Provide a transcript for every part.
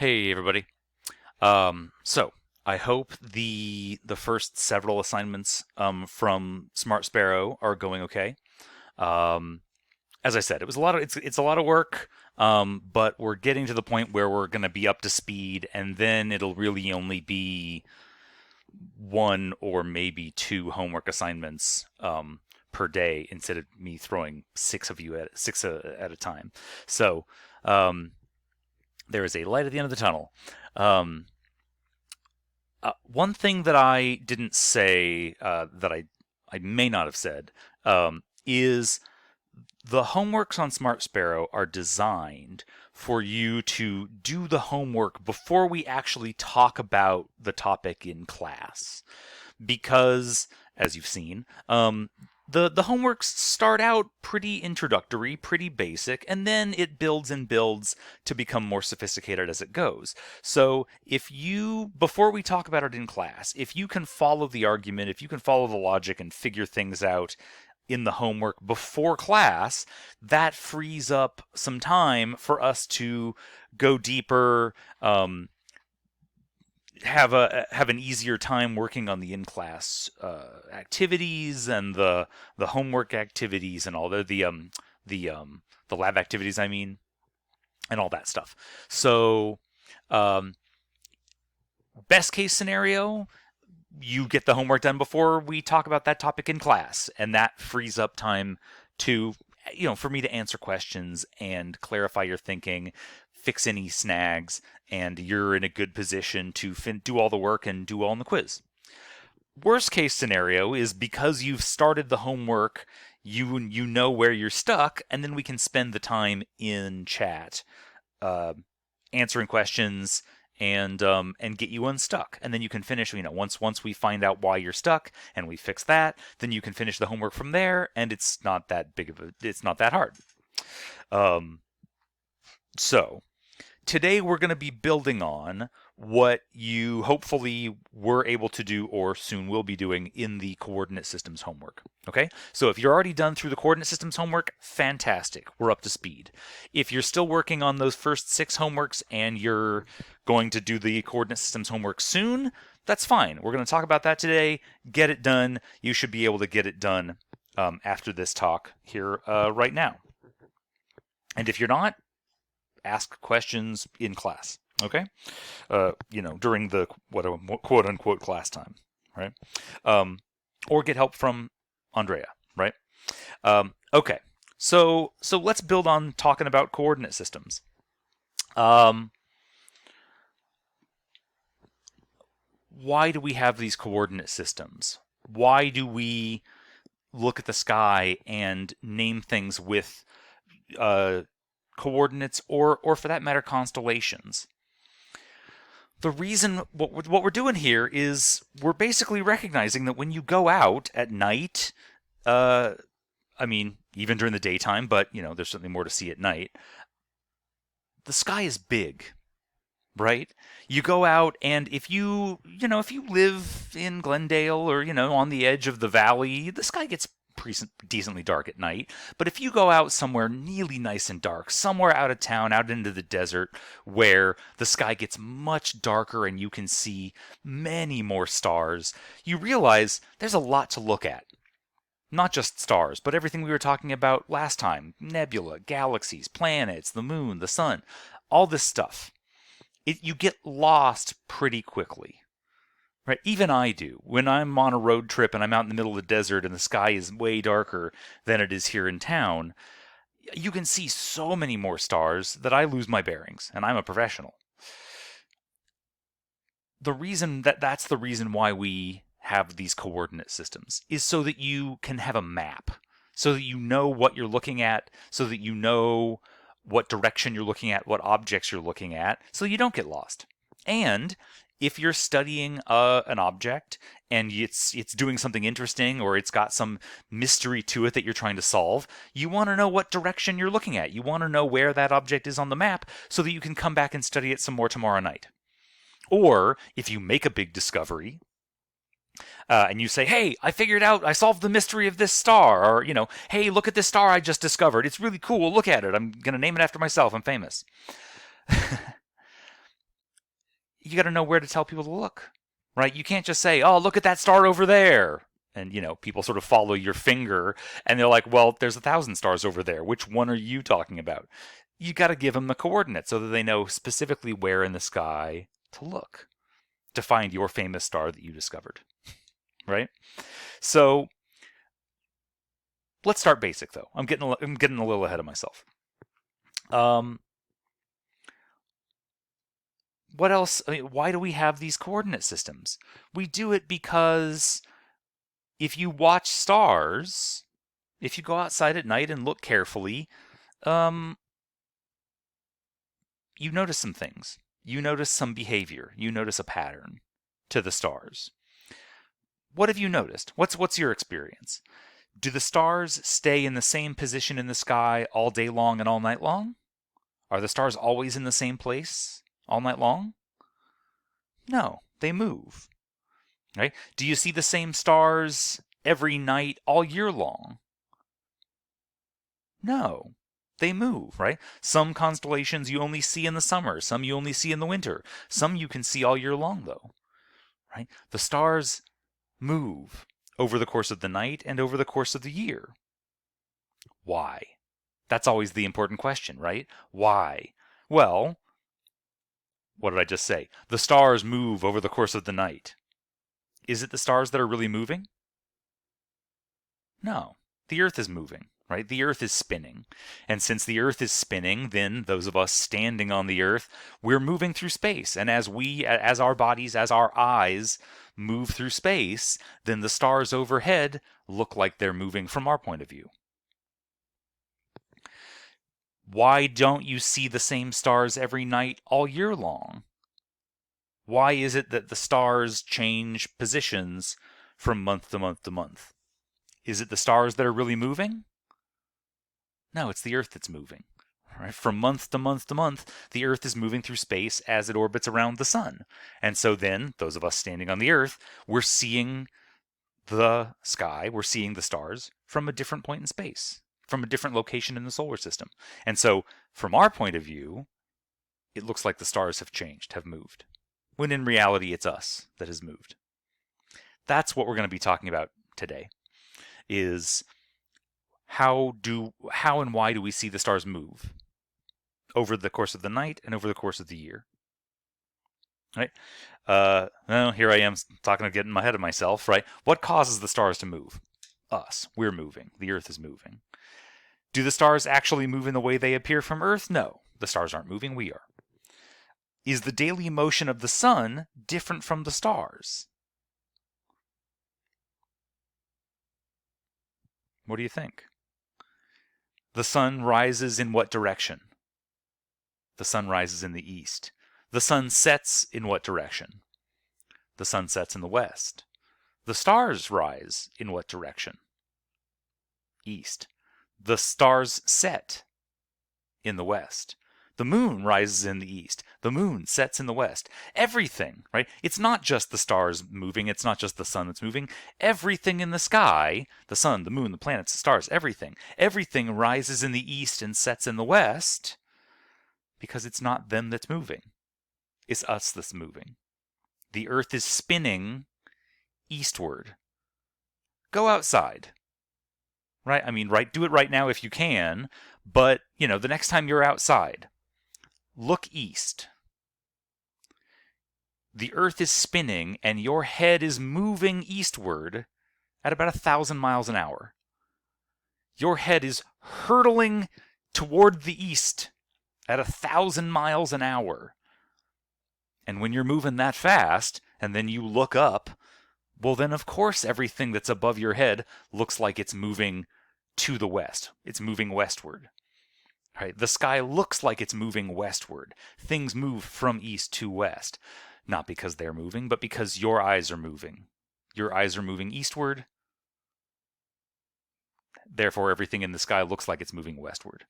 Hey everybody. So I hope the first several assignments from Smart Sparrow are going okay. Um, as I said, it was a lot of it's a lot of work, but we're getting to the point where we're going to be up to speed, and then it'll really only be one or maybe two homework assignments per day instead of me throwing six at a time. So um, there is a light at the end of the tunnel. Um, One thing that I didn't say that I may not have said is the homeworks on Smart Sparrow are designed for you to do the homework before we actually talk about the topic in class. Because, as you've seen, the homeworks start out pretty introductory, pretty basic, and then it builds and builds to become more sophisticated as it goes. So if you, before we talk about it in class, if you can follow the argument, if you can follow the logic and figure things out in the homework before class, that frees up some time for us to go deeper, have an easier time working on the in-class activities and the homework activities and all the lab activities, I mean, and all that stuff. So um, best case scenario, you get the homework done before we talk about that topic in class, and that frees up time to, for me to answer questions and clarify your thinking, fix any snags, and you're in a good position to do all the work and do well on the quiz. Worst case scenario is because you've started the homework, you know where you're stuck, and then we can spend the time in chat uh, answering questions and get you unstuck, and then you can finish. Once we find out why you're stuck and we fix that, then you can finish the homework from there, and it's not that it's not that hard. Um, so today we're going to be building on what you hopefully were able to do or soon will be doing in the coordinate systems homework. Okay, so if you're already done through the coordinate systems homework, fantastic, we're up to speed. If you're still working on those first 6 homeworks and you're going to do the coordinate systems homework soon, that's fine. We're going to talk about that today, get it done. You should be able to get it done after this talk here right now. And if you're not, ask questions in class, okay? During the quote unquote class time, right? Or get help from Andrea, right? Okay, so let's build on talking about coordinate systems. Why do we have these coordinate systems? Why do we look at the sky and name things with coordinates, or for that matter, constellations? The reason, what we're doing here is we're basically recognizing that when you go out at night, I mean, even during the daytime, but there's certainly more to see at night. The sky is big, right? You go out, and if you live in Glendale or on the edge of the valley, the sky gets decently dark at night. But if you go out somewhere really nice and dark, somewhere out of town, out into the desert, where the sky gets much darker and you can see many more stars, you realize there's a lot to look at. Not just stars, but everything we were talking about last time: nebula, galaxies, planets, the moon, the sun, all this stuff. You get lost pretty quickly. Right, even I do. When I'm on a road trip and I'm out in the middle of the desert and the sky is way darker than it is here in town, you can see so many more stars that I lose my bearings, and I'm a professional. The reason that's the reason why we have these coordinate systems is so that you can have a map, so that you know what you're looking at, so that you know what direction you're looking at, what objects you're looking at, so you don't get lost. And if you're studying an object and it's doing something interesting, or it's got some mystery to it that you're trying to solve, you want to know what direction you're looking at. You want to know where that object is on the map so that you can come back and study it some more tomorrow night. Or if you make a big discovery, and you say, hey, I figured out, I solved the mystery of this star, or, hey, look at this star I just discovered. It's really cool. Look at it. I'm going to name it after myself. I'm famous. you got to know where to tell people to look, right? You can't just say, oh, look at that star over there. And, people sort of follow your finger and they're like, well, there's 1,000 stars over there. Which one are you talking about? You got to give them the coordinates so that they know specifically where in the sky to look to find your famous star that you discovered, right? So let's start basic, though. I'm getting a little ahead of myself. What else? I mean, why do we have these coordinate systems? We do it because if you watch stars, if you go outside at night and look carefully, you notice some things. You notice some behavior. You notice a pattern to the stars. What have you noticed? What's your experience? Do the stars stay in the same position in the sky all day long and all night long? Are the stars always in the same place all night long? No, they move. Right? Do you see the same stars every night all year long? No, they move, right? Some constellations you only see in the summer, some you only see in the winter, some you can see all year long, though, right? The stars move over the course of the night and over the course of the year. Why? That's always the important question, right? Why? Well, what did I just say? The stars move over the course of the night. Is it the stars that are really moving? No, the Earth is moving, right? The Earth is spinning. And since the Earth is spinning, then those of us standing on the Earth, we're moving through space. And as our bodies, as our eyes move through space, then the stars overhead look like they're moving from our point of view. Why don't you see the same stars every night all year long? Why is it that the stars change positions from month to month to month? Is it the stars that are really moving? No, it's the Earth that's moving. Right? From month to month to month, the Earth is moving through space as it orbits around the sun. And so then, those of us standing on the Earth, we're seeing the sky, we're seeing the stars from a different point in space, from a different location in the solar system. And so, from our point of view, it looks like the stars have changed, have moved, when in reality it's us that has moved. That's what we're going to be talking about today, is how and why do we see the stars move over the course of the night and over the course of the year? Right? Well, here I am talking of getting ahead of myself, right? What causes the stars to move? Us. We're moving. The Earth is moving. Do the stars actually move in the way they appear from Earth? No. The stars aren't moving. We are. Is the daily motion of the sun different from the stars? What do you think? The sun rises in what direction? The sun rises in the east. The sun sets in what direction? The sun sets in the west. The stars rise in what direction? East. The stars set in the west. The moon rises in the east. The moon sets in the west. Everything, right? It's not just the stars moving. It's not just the sun that's moving. Everything in the sky, the sun, the moon, the planets, the stars, everything rises in the east and sets in the west because it's not them that's moving. It's us that's moving. The Earth is spinning eastward. Go outside. Right? I mean, do it right now if you can, but, the next time you're outside, look east. The Earth is spinning and your head is moving eastward at about 1,000 miles an hour. Your head is hurtling toward the east at 1,000 miles an hour. And when you're moving that fast, and then you look up, well, then of course everything that's above your head looks like it's moving to the west. It's moving westward. Right? The sky looks like it's moving westward. Things move from east to west. Not because they're moving, but because your eyes are moving. Your eyes are moving eastward. Therefore, everything in the sky looks like it's moving westward.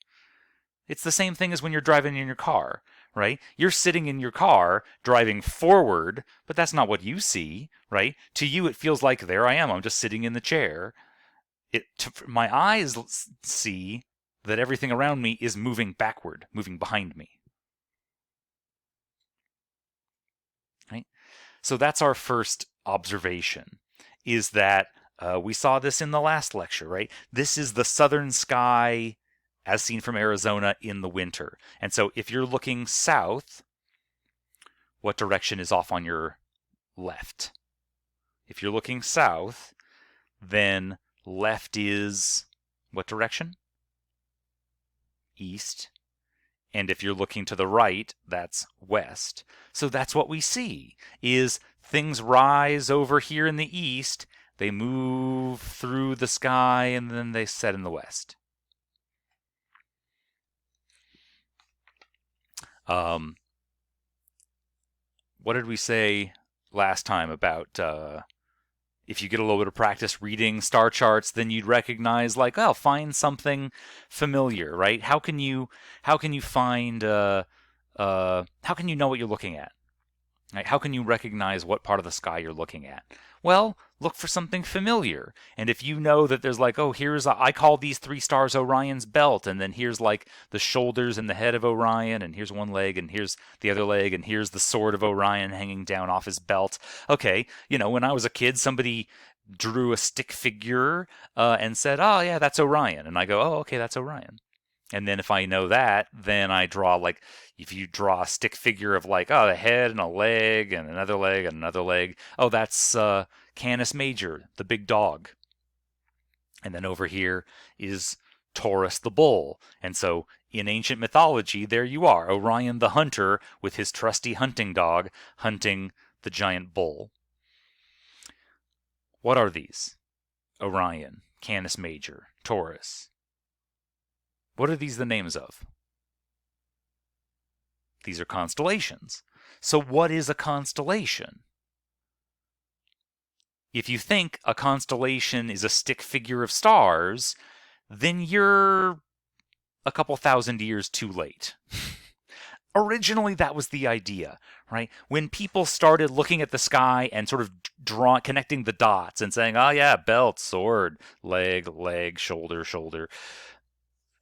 It's the same thing as when you're driving in your car, right? You're sitting in your car driving forward, but that's not what you see, right? To you, it feels like there I am. I'm just sitting in the chair. My eyes see that everything around me is moving backward, moving behind me. So that's our first observation, is that we saw this in the last lecture, right? This is the southern sky as seen from Arizona in the winter. And so if you're looking south, what direction is off on your left? If you're looking south, then left is what direction? East. And if you're looking to the right, that's west. So that's what we see, is things rise over here in the east, they move through the sky, and then they set in the west. What did we say last time about if you get a little bit of practice reading star charts, then you'd recognize, like, oh, find something familiar, right? How can you find how can you know what you're looking at? Right? How can you recognize what part of the sky you're looking at? Well, look for something familiar. And if you know that there's like, oh, I call these 3 stars Orion's belt, and then here's like the shoulders and the head of Orion, and here's one leg, and here's the other leg, and here's the sword of Orion hanging down off his belt. Okay, when I was a kid, somebody drew a stick figure and said, oh, yeah, that's Orion. And I go, oh, okay, that's Orion. And then if I know that, then I draw, like, if you draw a stick figure of like, oh, a head and a leg and another leg and another leg, oh, that's Canis Major, the big dog. And then over here is Taurus the bull. And so in ancient mythology, there you are, Orion the hunter with his trusty hunting dog hunting the giant bull. What are these? Orion, Canis Major, Taurus. What are these the names of? These are constellations. So what is a constellation? If you think a constellation is a stick figure of stars, then you're a couple thousand years too late. Originally, that was the idea, right? When people started looking at the sky and sort of connecting the dots and saying, oh yeah, belt, sword, leg, shoulder.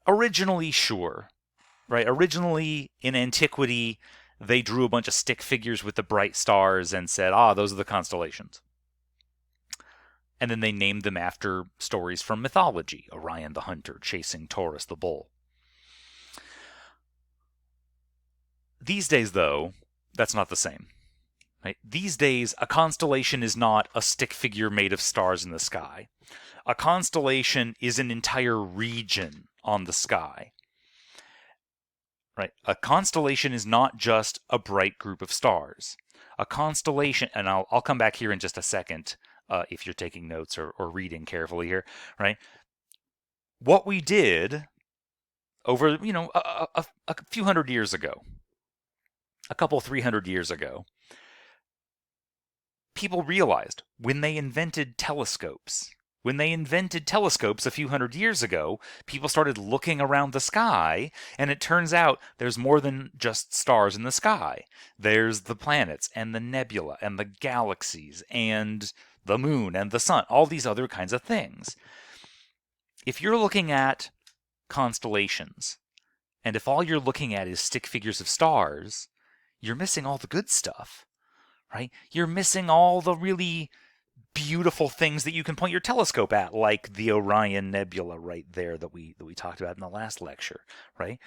Originally, sure, right? Originally, in antiquity, they drew a bunch of stick figures with the bright stars and said, those are the constellations. And then they named them after stories from mythology. Orion the hunter chasing Taurus the bull. These days, though, that's not the same. Right? These days, a constellation is not a stick figure made of stars in the sky. A constellation is an entire region on the sky. Right? A constellation is not just a bright group of stars. A constellation, and I'll come back here in just a second if you're taking notes or reading carefully here, right? What we did over, a few hundred years ago, a couple 300 years ago, people realized when they invented telescopes. When they invented telescopes a few hundred years ago, people started looking around the sky, and it turns out there's more than just stars in the sky. There's the planets and the nebula and the galaxies and the moon and the sun, all these other kinds of things. If you're looking at constellations, and if all you're looking at is stick figures of stars, you're missing all the good stuff, right? You're missing all the really beautiful things that you can point your telescope at, like the Orion Nebula right there that we talked about in the last lecture, right?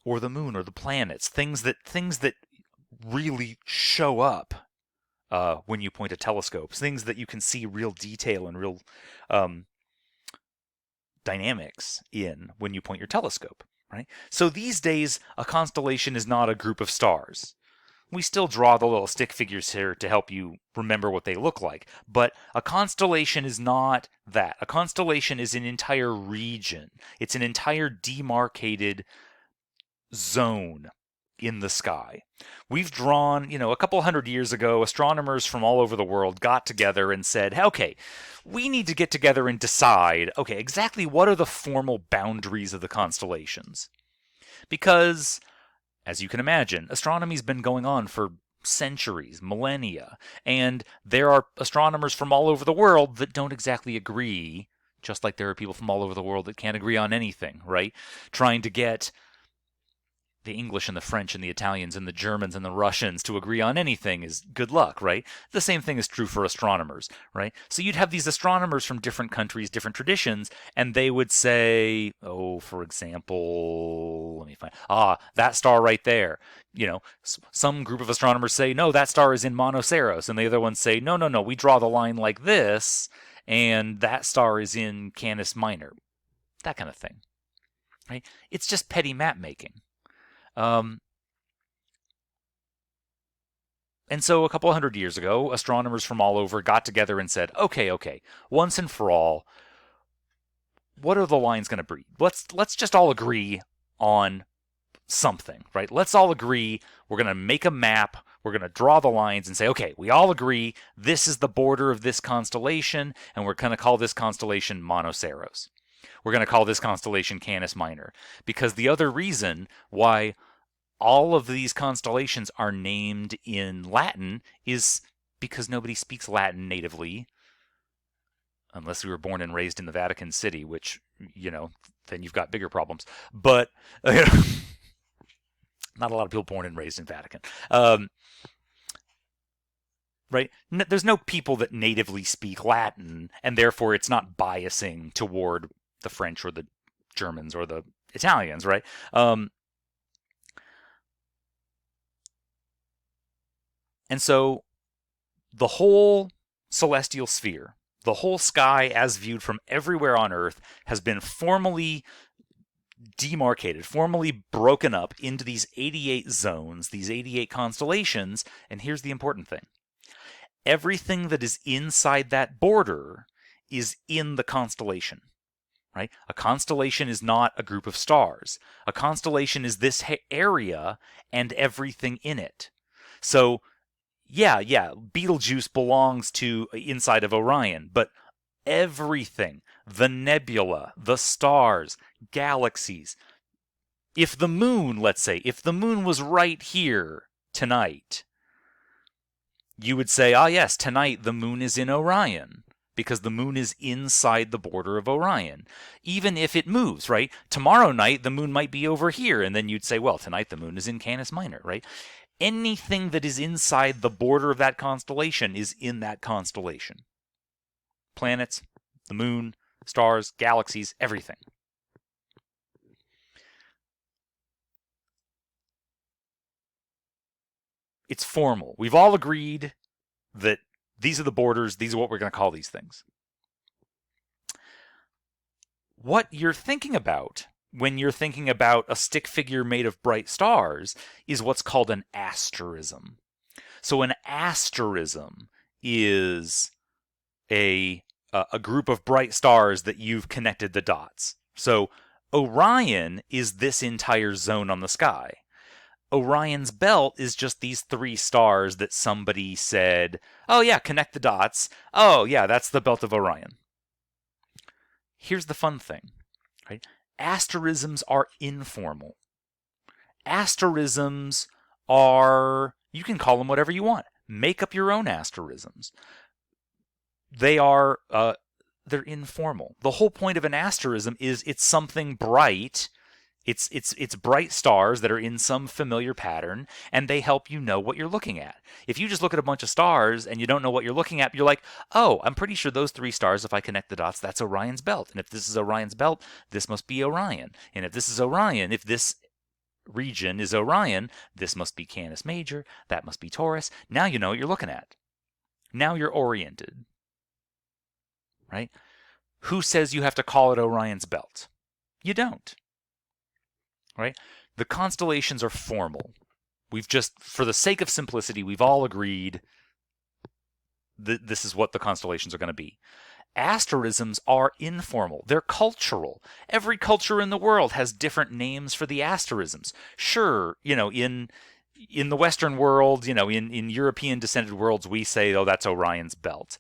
Or the moon or the planets, things that really show up when you point a telescope, things that you can see real detail and real dynamics in when you point your telescope, right? So these days, a constellation is not a group of stars. We still draw the little stick figures here to help you remember what they look like. But a constellation is not that. A constellation is an entire region. It's an entire demarcated zone in the sky. We've drawn, a couple hundred years ago, astronomers from all over the world got together and said, okay, we need to get together and decide, okay, exactly what are the formal boundaries of the constellations? Because, as you can imagine, astronomy's been going on for centuries, millennia, and there are astronomers from all over the world that don't exactly agree, just like there are people from all over the world that can't agree on anything, right? Trying to get the English and the French and the Italians and the Germans and the Russians to agree on anything is good luck, right? The same thing is true for astronomers, right? So you'd have these astronomers from different countries, different traditions, and they would say, oh, for example, let me find, that star right there. Some group of astronomers say, no, that star is in Monoceros, and the other ones say, no, no, no, we draw the line like this, and that star is in Canis Minor. That kind of thing, right? It's just petty map making. And so a couple of hundred years ago, astronomers from all over got together and said, okay, once and for all, what are the lines going to be? Let's just all agree on something, right? Let's all agree we're going to make a map, we're going to draw the lines and say, okay, we all agree this is the border of this constellation, and we're going to call this constellation Monoceros. We're going to call this constellation Canis Minor, because the other reason why all of these constellations are named in Latin is because nobody speaks Latin natively, unless we were born and raised in the Vatican City, which, then you've got bigger problems. But not a lot of people born and raised in Vatican. Right? There's no people that natively speak Latin, and therefore it's not biasing toward the French or the Germans or the Italians, right? And so the whole celestial sphere, the whole sky as viewed from everywhere on Earth, has been formally demarcated, formally broken up into these 88 zones, these 88 constellations. And here's the important thing. Everything that is inside that border is in the constellation. Right? A constellation is not a group of stars. A constellation is this area and everything in it. So, yeah, Betelgeuse belongs to inside of Orion, but everything, the nebula, the stars, galaxies. If the moon, let's say, if the moon was right here tonight, you would say, yes, tonight the moon is in Orion, because the moon is inside the border of Orion. Even if it moves, right? Tomorrow night, the moon might be over here, and then you'd say, well, tonight the moon is in Canis Minor, right? Anything that is inside the border of that constellation is in that constellation. Planets, the moon, stars, galaxies, everything. It's formal. We've all agreed that these are the borders, these are what we're going to call these things. What you're thinking about when you're thinking about a stick figure made of bright stars is what's called an asterism. So an asterism is a group of bright stars that you've connected the dots. So Orion is this entire zone on the sky. Orion's belt is just these 3 stars that somebody said, oh yeah, connect the dots. Oh yeah, that's the belt of Orion. Here's the fun thing, right? Asterisms are informal. Asterisms are, you can call them whatever you want. Make up your own asterisms. They're informal. The whole point of an asterism is it's something bright. It's bright stars that are in some familiar pattern, and they help you know what you're looking at. If you just look at a bunch of stars and you don't know what you're looking at, you're like, oh, I'm pretty sure those 3 stars, if I connect the dots, that's Orion's belt. And if this is Orion's belt, this must be Orion. And if this is Orion, if this region is Orion, this must be Canis Major, that must be Taurus. Now you know what you're looking at. Now you're oriented. Right? Who says you have to call it Orion's belt? You don't. Right? The constellations are formal. We've just, for the sake of simplicity, we've all agreed that this is what the constellations are going to be. Asterisms are informal. They're cultural. Every culture in the world has different names for the asterisms. Sure, in the Western world, in European descended worlds, we say, oh, that's Orion's belt.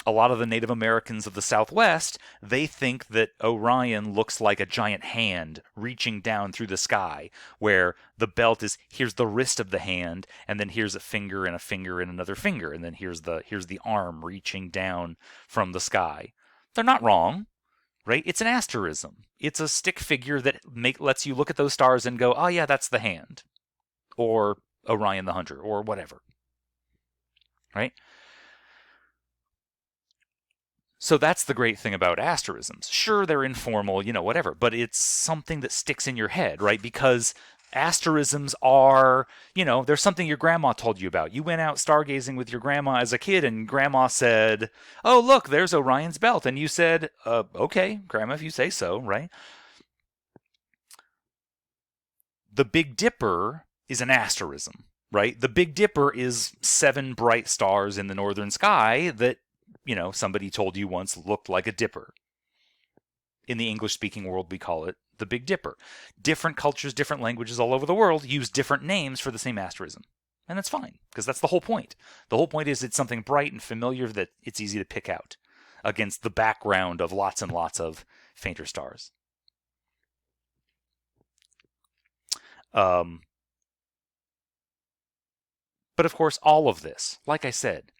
A lot of the Native Americans of the Southwest, they think that Orion looks like a giant hand reaching down through the sky, where the belt is, here's the wrist of the hand, and then here's a finger and a finger and another finger, and then here's the arm reaching down from the sky. They're not wrong. right? It's an asterism. It's a stick figure that lets you look at those stars and go, oh yeah, that's the hand, or Orion the Hunter, or whatever, right? So that's the great thing about asterisms. Sure, they're informal, whatever, but it's something that sticks in your head, right? Because asterisms are, there's something your grandma told you about. You went out stargazing with your grandma as a kid, and grandma said, oh, look, there's Orion's belt. And you said, okay, grandma, if you say so, right? The Big Dipper is an asterism, right? The Big Dipper is 7 bright stars in the northern sky that somebody told you once looked like a dipper. In the English-speaking world, we call it the Big Dipper. Different cultures, different languages all over the world use different names for the same asterism. And that's fine, because that's the whole point. The whole point is it's something bright and familiar that it's easy to pick out against the background of lots and lots of fainter stars. But of course, all of this, like I said,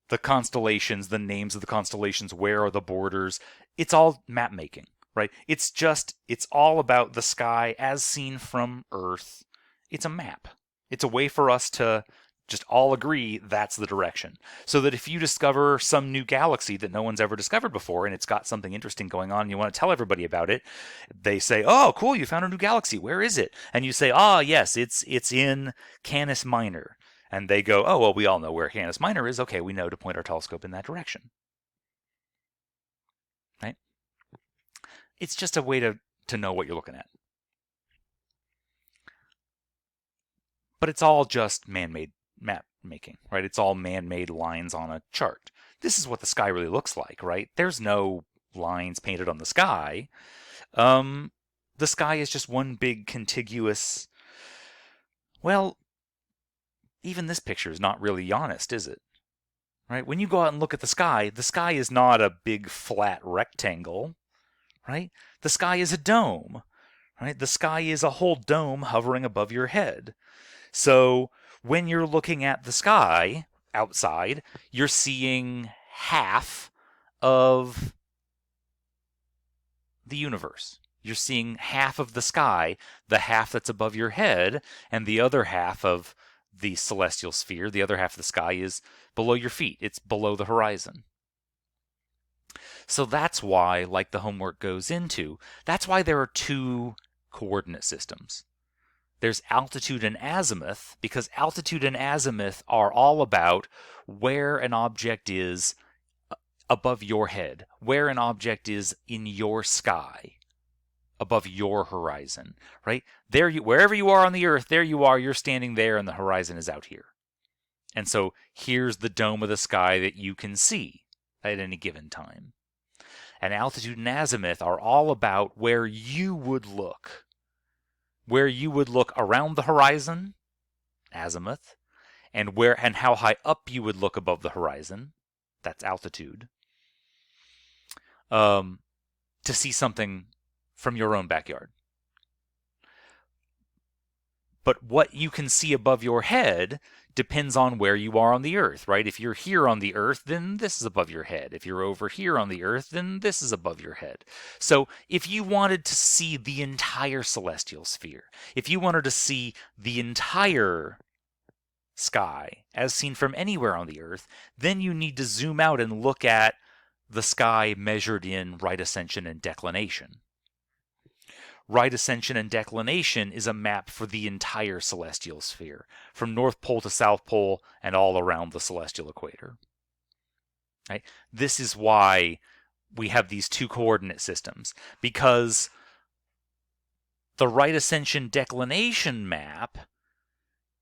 the constellations, the names of the constellations, where are the borders, it's all map making, right? It's all about the sky as seen from Earth. It's a map. It's a way for us to just all agree that's the direction. So that if you discover some new galaxy that no one's ever discovered before and it's got something interesting going on and you want to tell everybody about it, they say, oh, cool, you found a new galaxy. Where is it? And you say, yes, it's in Canis Minor. And they go, oh, well, we all know where Canis Minor is. Okay, we know to point our telescope in that direction. Right? It's just a way to know what you're looking at. But it's all just man-made map making, right? It's all man-made lines on a chart. This is what the sky really looks like, right? There's no lines painted on the sky. The sky is just one big contiguous, well, even this picture is not really honest, is it? Right? When you go out and look at the sky is not a big flat rectangle, right? The sky is a dome, right? The sky is a whole dome hovering above your head. So when you're looking at the sky outside, you're seeing half of the universe. You're seeing half of the sky, the half that's above your head, and the other half of the celestial sphere, the other half of the sky is below your feet. It's below the horizon. So that's why, like the homework goes into, that's why there are 2 coordinate systems. There's altitude and azimuth, because altitude and azimuth are all about where an object is above your head, where an object is in your sky, above your horizon, right? Wherever you are on the Earth, there you are, you're standing there, and the horizon is out here. And so here's the dome of the sky that you can see at any given time. And altitude and azimuth are all about where you would look. Where you would look around the horizon, azimuth, and how high up you would look above the horizon, that's altitude, to see something from your own backyard. But what you can see above your head depends on where you are on the Earth, right? If you're here on the Earth, then this is above your head. If you're over here on the Earth, then this is above your head. So if you wanted to see the entire celestial sphere, if you wanted to see the entire sky as seen from anywhere on the Earth, then you need to zoom out and look at the sky measured in right ascension and declination. Right ascension and declination is a map for the entire celestial sphere, from North Pole to South Pole and all around the celestial equator. Right? This is why we have these 2 coordinate systems, because the right ascension declination map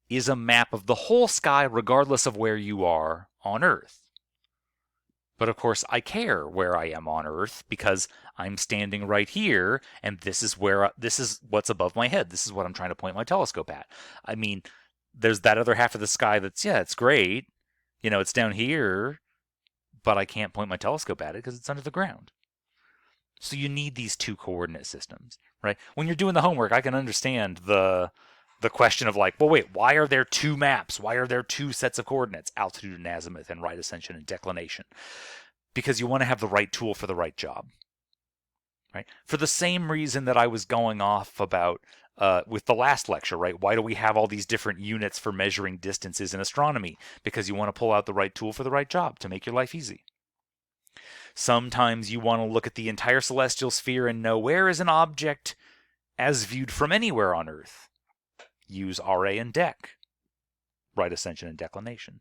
is a map of the whole sky regardless of where you are on Earth. But of course, I care where I am on Earth because I'm standing right here, and this is what's above my head. This is what I'm trying to point my telescope at. I mean, there's that other half of the sky that's, it's great. It's down here, but I can't point my telescope at it because it's under the ground. So you need these 2 coordinate systems, right? When you're doing the homework, I can understand the question of like, well, wait, why are there 2 maps? Why are there 2 sets of coordinates, altitude and azimuth and right ascension and declination? Because you want to have the right tool for the right job. right? For the same reason that I was going off about with the last lecture, right? Why do we have all these different units for measuring distances in astronomy? Because you want to pull out the right tool for the right job to make your life easy. Sometimes you want to look at the entire celestial sphere and know where is an object as viewed from anywhere on Earth. Use RA and Dec, right ascension and declination.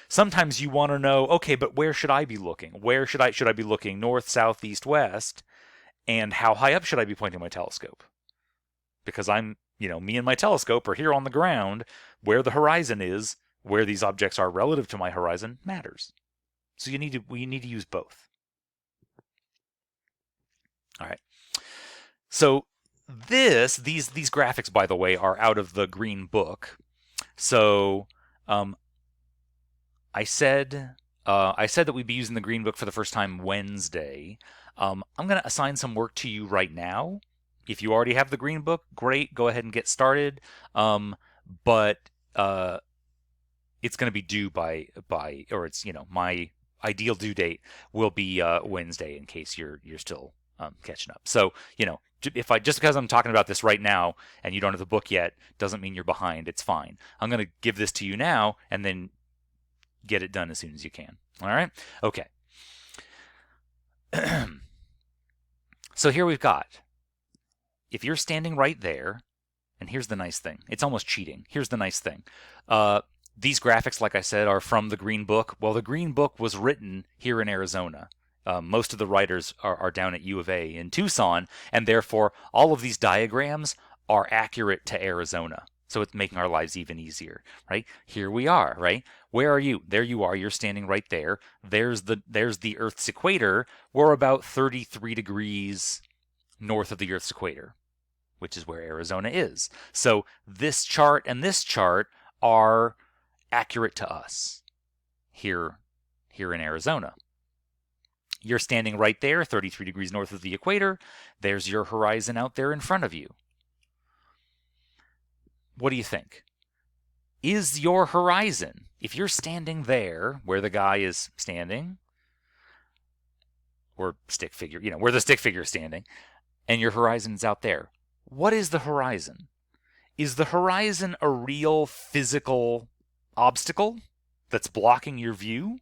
Sometimes you want to know, okay, but where should I be looking? Where should I be looking? North, south, east, west? And how high up should I be pointing my telescope? Because me and my telescope are here on the ground. Where the horizon is, where these objects are relative to my horizon, matters. So we need to use both. All right. So these graphics, by the way, are out of the Green Book. So I said that we'd be using the Green Book for the first time Wednesday. I'm going to assign some work to you right now. If you already have the Green Book, great. Go ahead and get started. But it's going to be due by or it's my ideal due date will be Wednesday in case you're still catching up. So just because I'm talking about this right now and you don't have the book yet doesn't mean you're behind. It's fine. I'm going to give this to you now and then get it done as soon as you can. All right? Okay. So here we've got, if you're standing right there, and here's the nice thing. It's almost cheating. Here's the nice thing. These graphics, like I said, are from the Green Book. Well, the Green Book was written here in Arizona. Most of the writers are down at U of A in Tucson, and therefore all of these diagrams are accurate to Arizona. So it's making our lives even easier, right? Here we are, right? Where are you? There you are. You're standing right there. There's the Earth's equator. We're about 33 degrees north of the Earth's equator, which is where Arizona is. So this chart and this chart are accurate to us here in Arizona. You're standing right there, 33 degrees north of the equator. There's your horizon out there in front of you. What do you think? Is your horizon, if you're standing there where the guy is standing, or stick figure, where the stick figure is standing, and your horizon's out there, what is the horizon? Is the horizon a real physical obstacle that's blocking your view?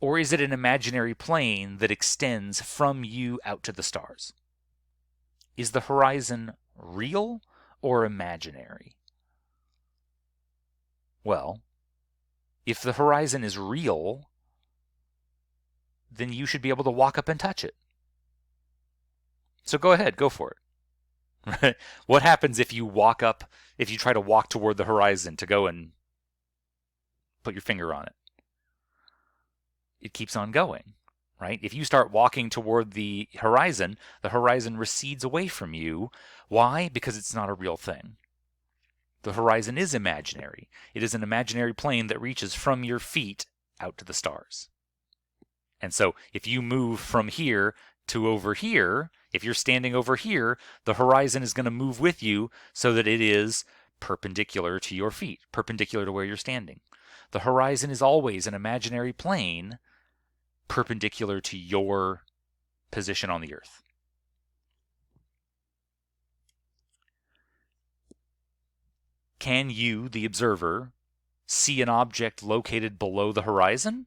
Or is it an imaginary plane that extends from you out to the stars? Is the horizon real or imaginary? Well, if the horizon is real, then you should be able to walk up and touch it. So go ahead, go for it. What happens if you try to walk toward the horizon to go and put your finger on it? It keeps on going, right? If you start walking toward the horizon recedes away from you. Why? Because it's not a real thing. The horizon is imaginary. It is an imaginary plane that reaches from your feet out to the stars. And so if you move from here to over here, if you're standing over here, the horizon is going to move with you so that it is perpendicular to your feet, perpendicular to where you're standing. The horizon is always an imaginary plane perpendicular to your position on the Earth. Can you, the observer, see an object located below the horizon?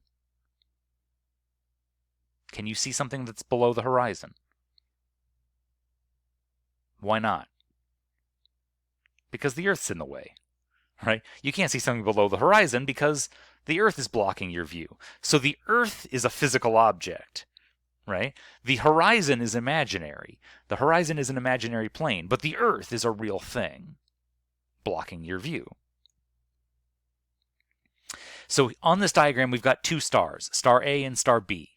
Can you see something that's below the horizon? Why not? Because the Earth's in the way, right? You can't see something below the horizon because the Earth is blocking your view. So the Earth is a physical object, right? The horizon is imaginary. The horizon is an imaginary plane, but the Earth is a real thing blocking your view. So on this diagram, we've got two stars, star A and star B.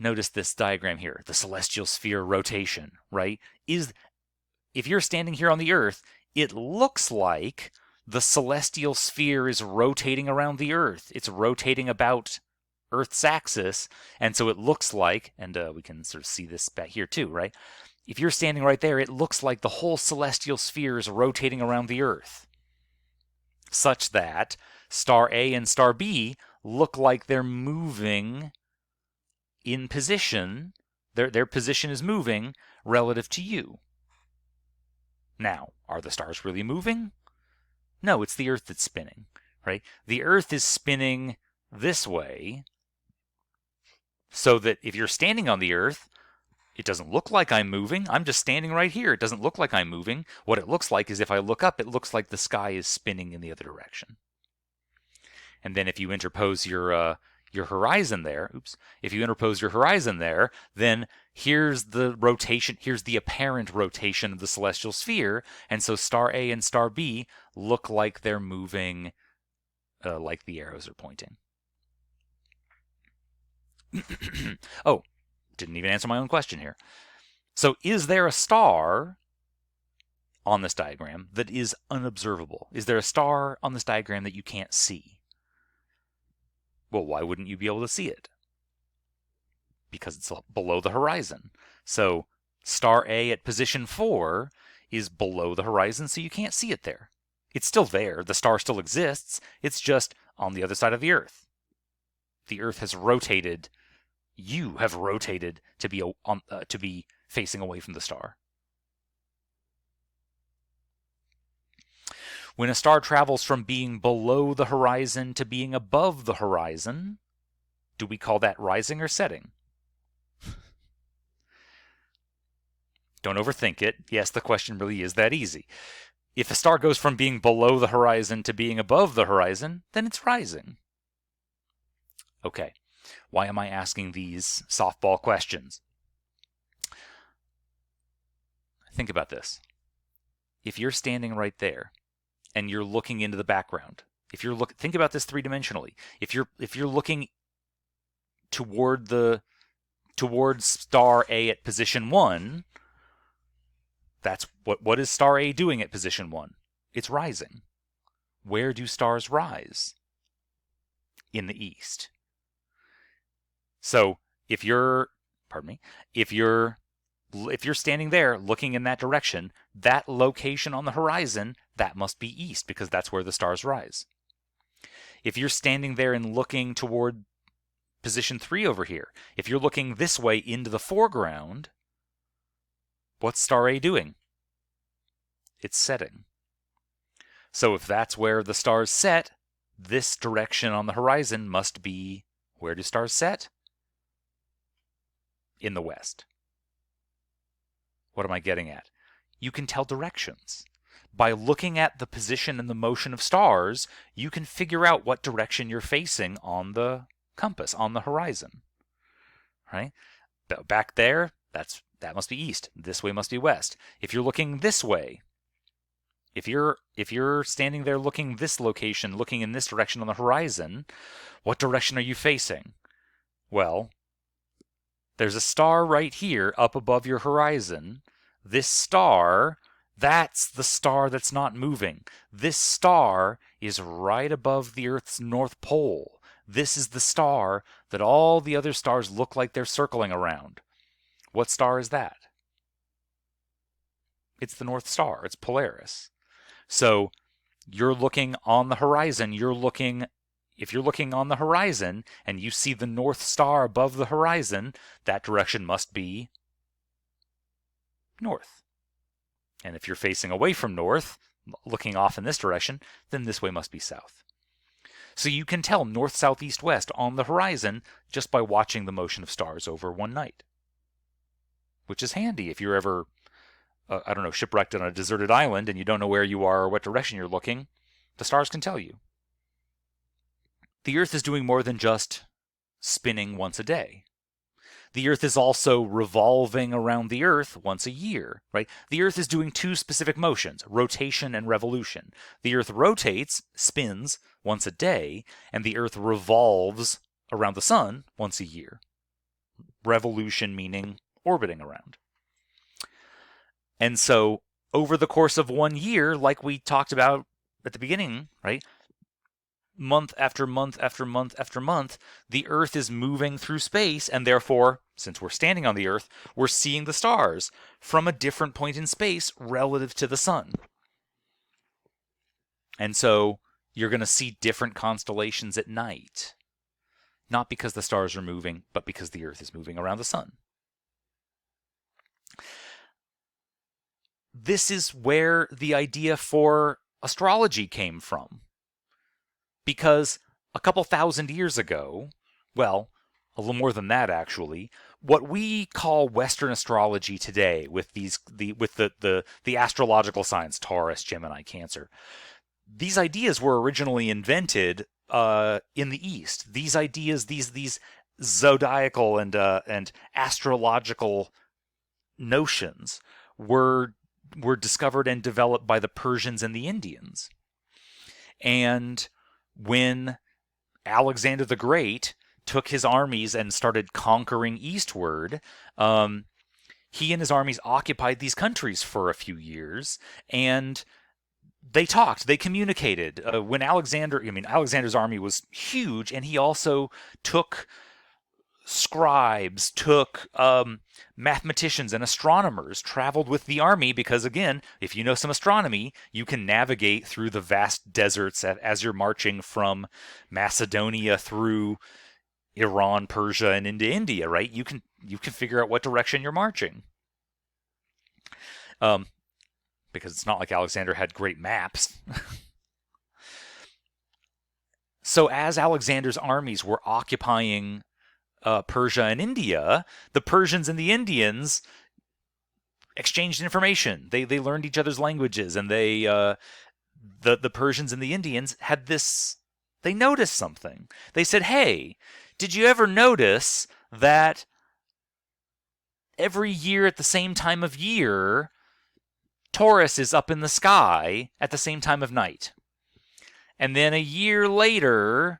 Notice this diagram here, the celestial sphere rotation, right? If you're standing here on the Earth, it looks like the celestial sphere is rotating around the Earth. It's rotating about Earth's axis, and so it looks like, and we can sort of see this back here too, right? If you're standing right there, it looks like the whole celestial sphere is rotating around the Earth, such that star A and star B look like they're moving in position, their position is moving relative to you. Now, are the stars really moving? No, it's the Earth that's spinning, right? The Earth is spinning this way, so that if you're standing on the Earth, it doesn't look like I'm moving. I'm just standing right here. It doesn't look like I'm moving. What it looks like is if I look up, it looks like the sky is spinning in the other direction. And then if you interpose your horizon there, if you interpose your horizon there, then here's the rotation, here's the apparent rotation of the celestial sphere, and so star A and star B look like they're moving like the arrows are pointing. Oh, didn't even answer my own question here. So is there a star on this diagram that is unobservable? Is there a star on this diagram that you can't see? Well, why wouldn't you be able to see it? Because it's below the horizon. So star A at position 4 is below the horizon, so you can't see it there. It's still there. The star still exists. It's just on the other side of the Earth. The Earth has rotated. You have rotated to be facing away from the star. When a star travels from being below the horizon to being above the horizon, do we call that rising or setting? Don't overthink it. Yes, the question really is that easy. If a star goes from being below the horizon to being above the horizon, then it's rising. Okay, why am I asking these softball questions? Think about this. If you're standing right there, and you're looking into the background. Think about this three-dimensionally. If you're looking towards star A at position 1, that's what is star A doing at position 1? It's rising. Where do stars rise? In the east. So if you're standing there looking in that direction, that location on the horizon, that must be east because that's where the stars rise. If you're standing there and looking toward position 3 over here, if you're looking this way into the foreground, what's star A doing? It's setting. So if that's where the stars set, this direction on the horizon must be, where do stars set? In the west. What am I getting at? You can tell directions. By looking at the position and the motion of stars, you can figure out what direction you're facing on the compass, on the horizon. Right? Back there, that must be east. This way must be west. If you're looking this way, if you're standing there looking this location, looking in this direction on the horizon, what direction are you facing? Well, there's a star right here up above your horizon. This star, that's the star that's not moving. This star is right above the Earth's North Pole. This is the star that all the other stars look like they're circling around. What star is that? It's the North Star. It's Polaris. So you're looking on the horizon. If you're looking on the horizon and you see the North Star above the horizon, that direction must be north. And if you're facing away from north, looking off in this direction, then this way must be south. So you can tell north, south, east, west on the horizon just by watching the motion of stars over one night. Which is handy if you're ever, shipwrecked on a deserted island and you don't know where you are or what direction you're looking. The stars can tell you. The Earth is doing more than just spinning once a day. The Earth is also revolving around the Earth once a year, right? The Earth is doing two specific motions, rotation and revolution. The Earth rotates, spins, once a day, and the Earth revolves around the Sun once a year. Revolution meaning orbiting around. And so, over the course of 1 year, like we talked about at the beginning, right? Month after month after month after month, the Earth is moving through space, and therefore, since we're standing on the Earth, we're seeing the stars from a different point in space relative to the Sun. And so, you're going to see different constellations at night. not because the stars are moving, but because the Earth is moving around the sun. This is where the idea for astrology came from. Because a couple thousand years ago, well, a little more than that actually, what we call Western astrology today, with the astrological signs, Taurus, Gemini, Cancer, these ideas were originally invented in the East. These ideas, these zodiacal and astrological notions were discovered and developed by the Persians and the Indians. And when Alexander the Great took his armies and started conquering eastward, he and his armies occupied these countries for a few years, and they talked, they communicated. Alexander's army was huge, and he also took scribes, took mathematicians and astronomers, traveled with the army, because again, if you know some astronomy, you can navigate through the vast deserts as you're marching from Macedonia through Iran, Persia, and into India, right? You can figure out what direction you're marching. Because it's not like Alexander had great maps. So as Alexander's armies were occupying Persia and India, the Persians and the Indians exchanged information. They learned each other's languages, and the Persians and the Indians had this. They noticed something. They said, "Hey, did you ever notice that every year at the same time of year, Taurus is up in the sky at the same time of night, and then a year later,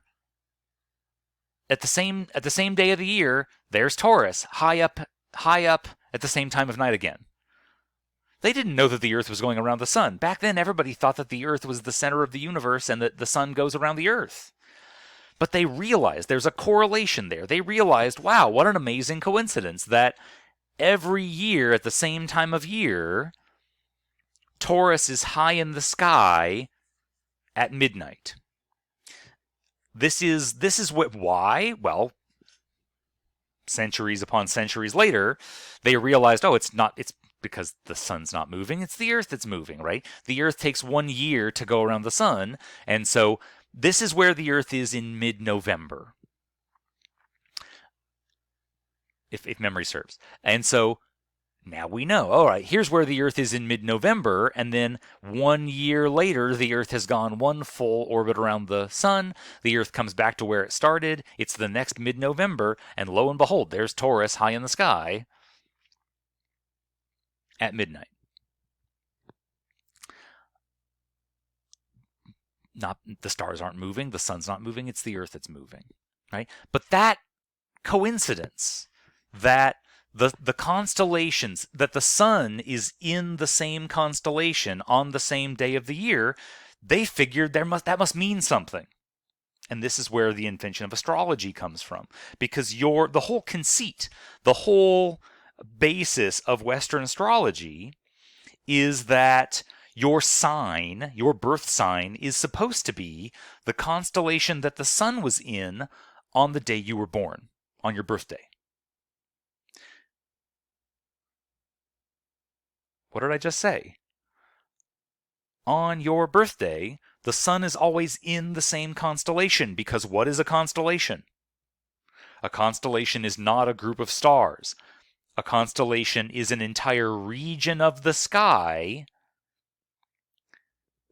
at the same day of the year, there's Taurus high up at the same time of night again." They didn't know that the Earth was going around the sun. Back then, everybody thought that the Earth was the center of the universe and that the sun goes around the Earth. But they realized there's a correlation there. They realized, wow, what an amazing coincidence that every year at the same time of year, Taurus is high in the sky at midnight. This is why, well, centuries upon centuries later, they realized, it's because the sun's not moving, it's the Earth that's moving, right? The Earth takes 1 year to go around the sun, and so this is where the Earth is in mid-November, if memory serves. And so now we know, all right, here's where the Earth is in mid-November, and then 1 year later, the Earth has gone one full orbit around the sun. The Earth comes back to where it started. It's the next mid-November, and lo and behold, there's Taurus high in the sky at midnight. Not the stars aren't moving, the sun's not moving, it's the Earth that's moving, right? But that coincidence, that the constellations, that the sun is in the same constellation on the same day of the year, they figured that must mean something. And this is where the invention of astrology comes from, because the whole conceit, the whole basis of Western astrology is that your sign, your birth sign, is supposed to be the constellation that the sun was in on the day you were born, on your birthday. What did I just say? On your birthday, the sun is always in the same constellation, because what is a constellation? A constellation is not a group of stars. A constellation is an entire region of the sky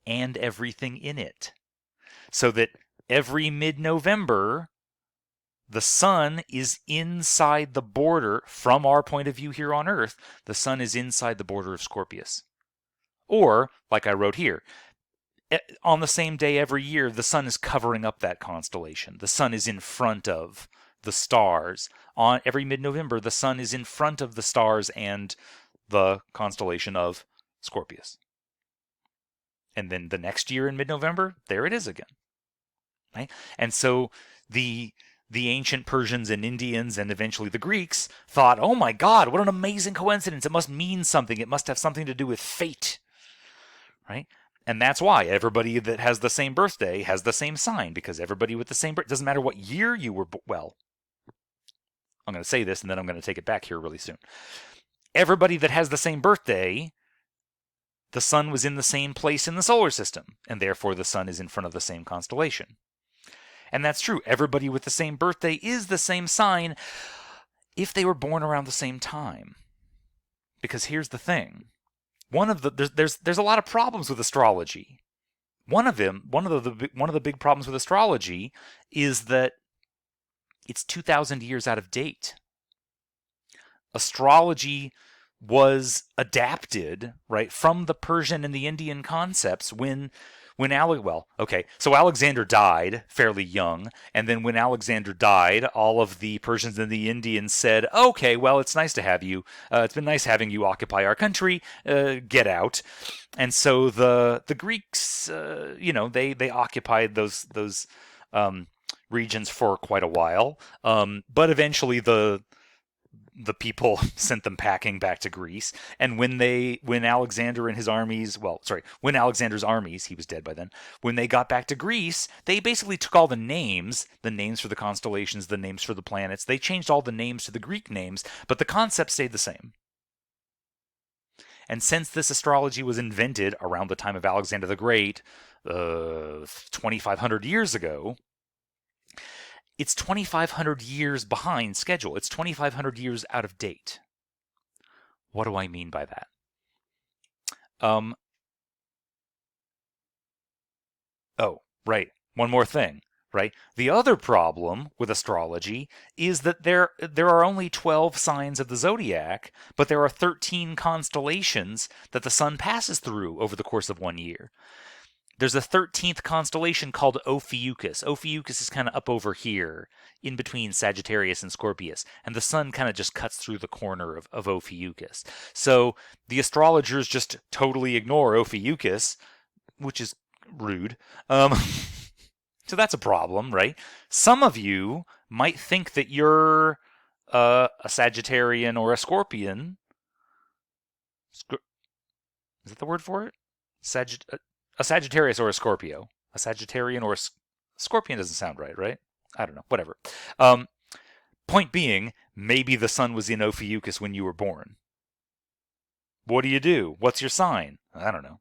and everything in it. So that every mid-November, the sun is inside the border, from our point of view here on Earth, the sun is inside the border of Scorpius. Or, like I wrote here, on the same day every year, the sun is covering up that constellation. The sun is in front of the stars. On every mid-November, the sun is in front of the stars and the constellation of Scorpius. And then the next year in mid-November, there it is again. Right? And so the ancient Persians and Indians and eventually the Greeks thought, oh my God, what an amazing coincidence. It must mean something. It must have something to do with fate. Right? And that's why everybody that has the same birthday has the same sign, because everybody with the same birthday, doesn't matter what year you were, well, I'm going to say this and then I'm going to take it back here really soon. Everybody that has the same birthday, the sun was in the same place in the solar system, and therefore the sun is in front of the same constellation. And that's true. Everybody with the same birthday is the same sign if they were born around the same time. Because here's the thing. There's a lot of problems with astrology. One of the big problems with astrology is that it's 2,000 years out of date. Astrology was adapted, right, from the Persian and the Indian concepts so Alexander died fairly young, and then when Alexander died, all of the Persians and the Indians said, okay, well, it's nice to have you. It's been nice having you occupy our country. Get out. And so the Greeks, they occupied those regions for quite a while, but eventually the people sent them packing back to Greece. And when Alexander and his armies, when Alexander's armies, he was dead by then, when they got back to Greece, they basically took all the names for the constellations, the names for the planets, they changed all the names to the Greek names, but the concept stayed the same. And since this astrology was invented around the time of Alexander the Great, 2,500 years ago, it's 2,500 years behind schedule. It's 2,500 years out of date. What do I mean by that? Right. One more thing, right? The other problem with astrology is that there are only 12 signs of the zodiac, but there are 13 constellations that the sun passes through over the course of 1 year. There's a 13th constellation called Ophiuchus. Ophiuchus is kind of up over here, in between Sagittarius and Scorpius, and the sun kind of just cuts through the corner of Ophiuchus. So the astrologers just totally ignore Ophiuchus, which is rude. So that's a problem, right? Some of you might think that you're a Sagittarian or a Scorpion. Is that the word for it? A Sagittarius or a Scorpio. A Sagittarian or a Scorpion doesn't sound right? I don't know. Whatever. Point being, maybe the sun was in Ophiuchus when you were born. What do you do? What's your sign? I don't know.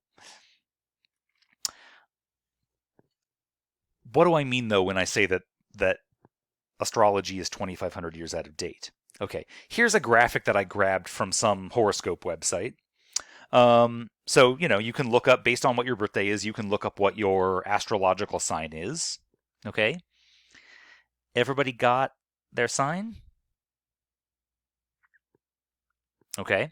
What do I mean, though, when I say that astrology is 2,500 years out of date? Okay, here's a graphic that I grabbed from some horoscope website. So, you can look up, based on what your birthday is, you can look up what your astrological sign is. Okay? Everybody got their sign? Okay.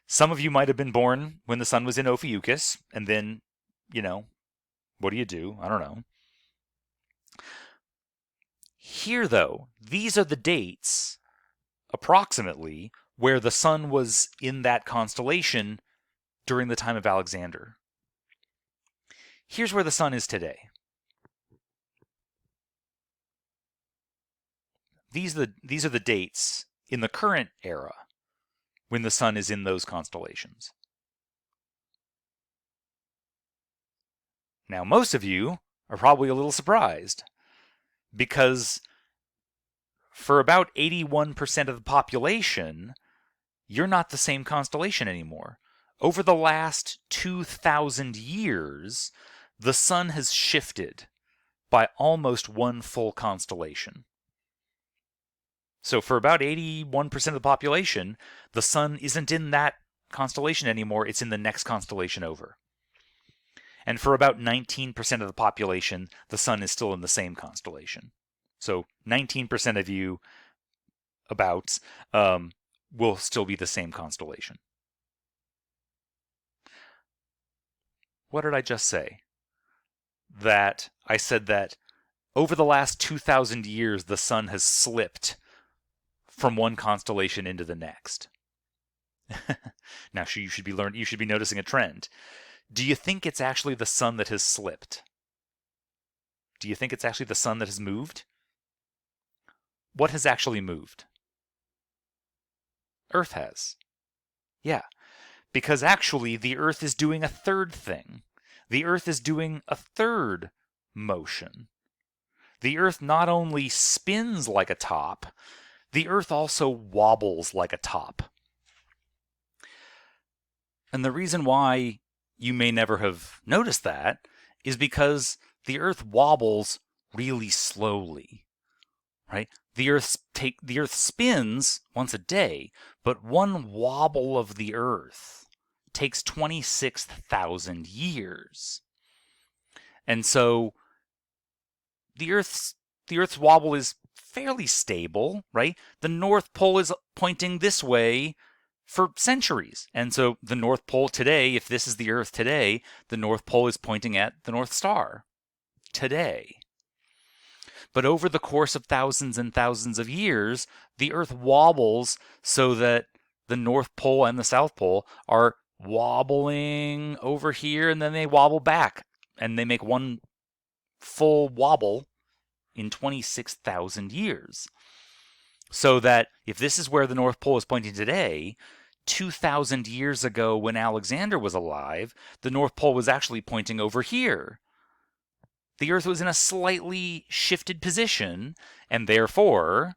Some of you might have been born when the sun was in Ophiuchus, and then, what do you do? I don't know. Here, though, these are the dates, approximately, where the sun was in that constellation during the time of Alexander. Here's where the sun is today. These are the dates in the current era when the sun is in those constellations. Now, most of you are probably a little surprised, because for about 81% of the population, you're not the same constellation anymore. Over the last 2,000 years, the sun has shifted by almost one full constellation. So for about 81% of the population, the sun isn't in that constellation anymore, it's in the next constellation over. And for about 19% of the population, the sun is still in the same constellation. So 19% of you, will still be the same constellation. What did I just say? That I said that over the last 2,000 years, the sun has slipped from one constellation into the next. Now, you should be noticing a trend. Do you think it's actually the sun that has slipped? Do you think it's actually the sun that has moved? What has actually moved? Earth has. Yeah. Because actually, the Earth is doing a third thing. the Earth is doing a third motion. The Earth not only spins like a top, the Earth also wobbles like a top. And the reason why you may never have noticed that is because the Earth wobbles really slowly, right? The Earth spins once a day, but one wobble of the Earth takes 26,000 years. And so the Earth's wobble is fairly stable, right? The North Pole is pointing this way for centuries. And so the North Pole today, if this is the Earth today, the North Pole is pointing at the North Star today. But over the course of thousands and thousands of years, the Earth wobbles so that the North Pole and the South Pole are wobbling over here, and then they wobble back, and they make one full wobble in 26,000 years. So that if this is where the North Pole is pointing today, 2,000 years ago when Alexander was alive, the North Pole was actually pointing over here. The Earth was in a slightly shifted position, and therefore,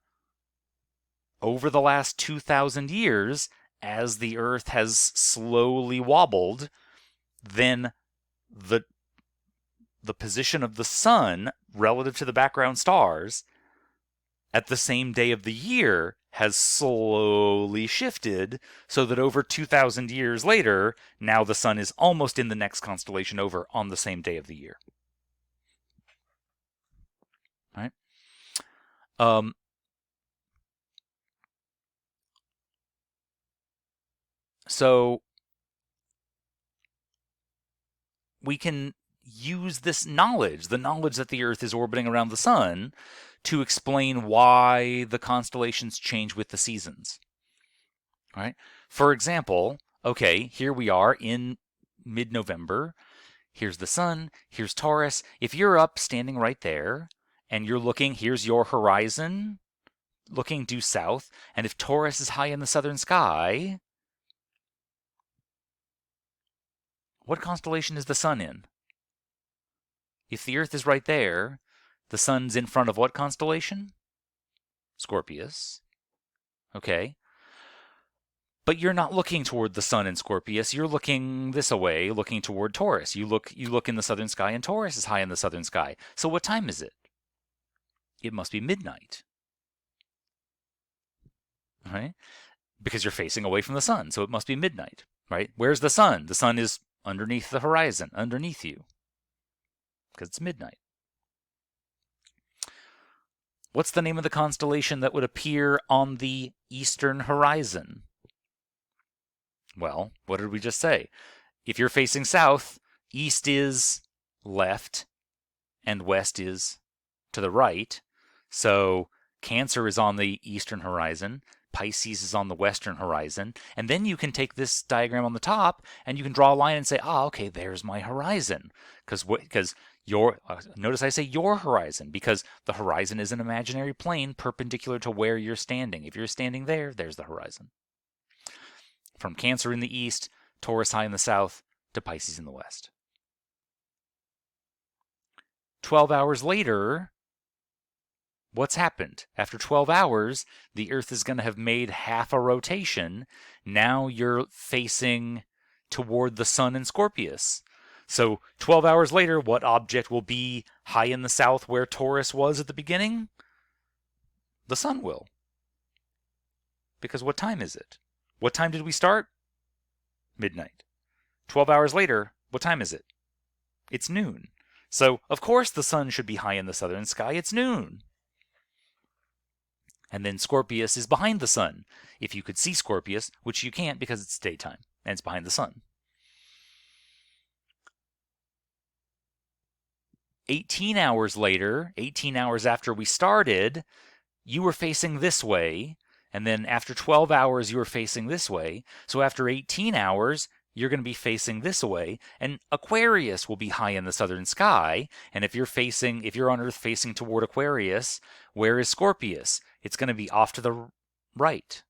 over the last 2,000 years, as the Earth has slowly wobbled, then the position of the sun relative to the background stars at the same day of the year has slowly shifted, so that over 2,000 years later, now the sun is almost in the next constellation over on the same day of the year. Right? So we can use this knowledge, the knowledge that the Earth is orbiting around the sun, to explain why the constellations change with the seasons. Right? For example, okay, here we are in mid-November. Here's the sun, here's Taurus. If you're up standing right there and you're looking, here's your horizon, looking due south, and if Taurus is high in the southern sky, what constellation is the sun in? If the Earth is right there, the sun's in front of what constellation? Scorpius. Okay. But you're not looking toward the sun in Scorpius. You're looking this away, looking toward Taurus. You look in the southern sky, and Taurus is high in the southern sky. So what time is it? It must be midnight. Right? Because you're facing away from the sun, so it must be midnight. Right? Where's the sun? The sun is underneath the horizon, underneath you. Because it's midnight. What's the name of the constellation that would appear on the eastern horizon? Well, what did we just say? If you're facing south, east is left and west is to the right. So Cancer is on the eastern horizon, Pisces is on the western horizon, and then you can take this diagram on the top and you can draw a line and say, okay, there's my horizon. Because notice I say your horizon, because the horizon is an imaginary plane perpendicular to where you're standing. If you're standing there, there's the horizon. From Cancer in the east, Taurus high in the south, to Pisces in the west. 12 hours later, what's happened? After 12 hours, the Earth is going to have made half a rotation. Now you're facing toward the sun in Scorpius. So 12 hours later, what object will be high in the south where Taurus was at the beginning? The sun will. Because what time is it? What time did we start? Midnight. 12 hours later, what time is it? It's noon. So, of course, the sun should be high in the southern sky. It's noon. And then Scorpius is behind the sun. If you could see Scorpius, which you can't because it's daytime and it's behind the sun. 18 hours later, 18 hours after we started, you were facing this way. And then after 12 hours, you were facing this way. So after 18 hours, you're going to be facing this way. And Aquarius will be high in the southern sky. And if you're on Earth facing toward Aquarius, where is Scorpius? It's going to be off to the right.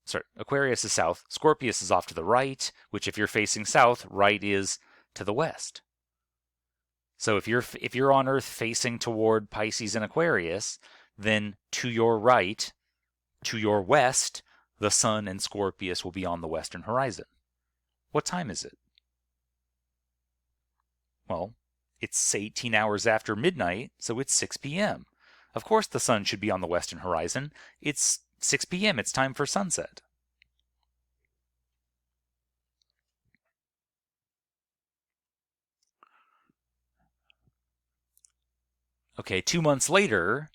sorry, Aquarius is south, Scorpius is off to the right, which if you're facing south, right is to the west. So if you're on Earth facing toward Pisces and Aquarius, then to your right, to your west, the Sun and Scorpius will be on the western horizon. What time is it? Well, it's 18 hours after midnight, so it's 6 p.m. Of course the Sun should be on the western horizon. It's 6 p.m. It's time for sunset. Okay, 2 months later,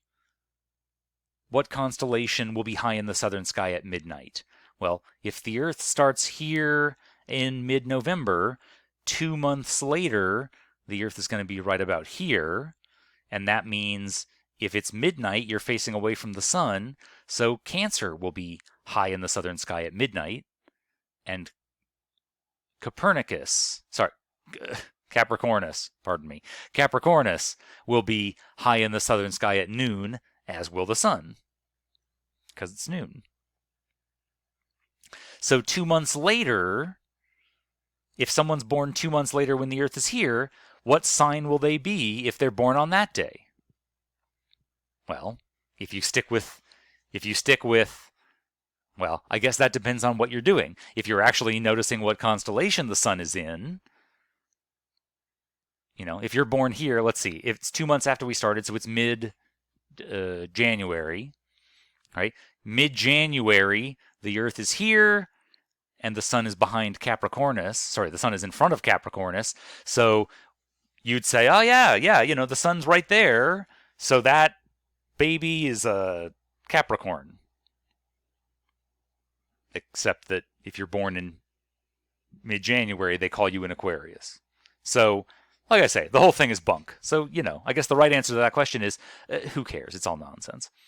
what constellation will be high in the southern sky at midnight? Well, if the Earth starts here in mid-November, 2 months later, the Earth is going to be right about here, and that means if it's midnight, you're facing away from the Sun, so Cancer will be high in the southern sky at midnight, and Capricornus, pardon me, Capricornus will be high in the southern sky at noon, as will the Sun, because it's noon. So 2 months later, if someone's born 2 months later when the Earth is here, what sign will they be if they're born on that day? Well, if you stick with, well, I guess that depends on what you're doing. If you're actually noticing what constellation the Sun is in, if you're born here, let's see, if it's 2 months after we started, so it's mid-January, right? Mid-January, the Earth is here, and the Sun is behind Capricornus. Sorry, the Sun is in front of Capricornus. So you'd say, oh, yeah, the Sun's right there. So that baby is a Capricorn. Except that if you're born in mid-January, they call you an Aquarius. So, like I say, the whole thing is bunk. So, I guess the right answer to that question is, who cares? It's all nonsense.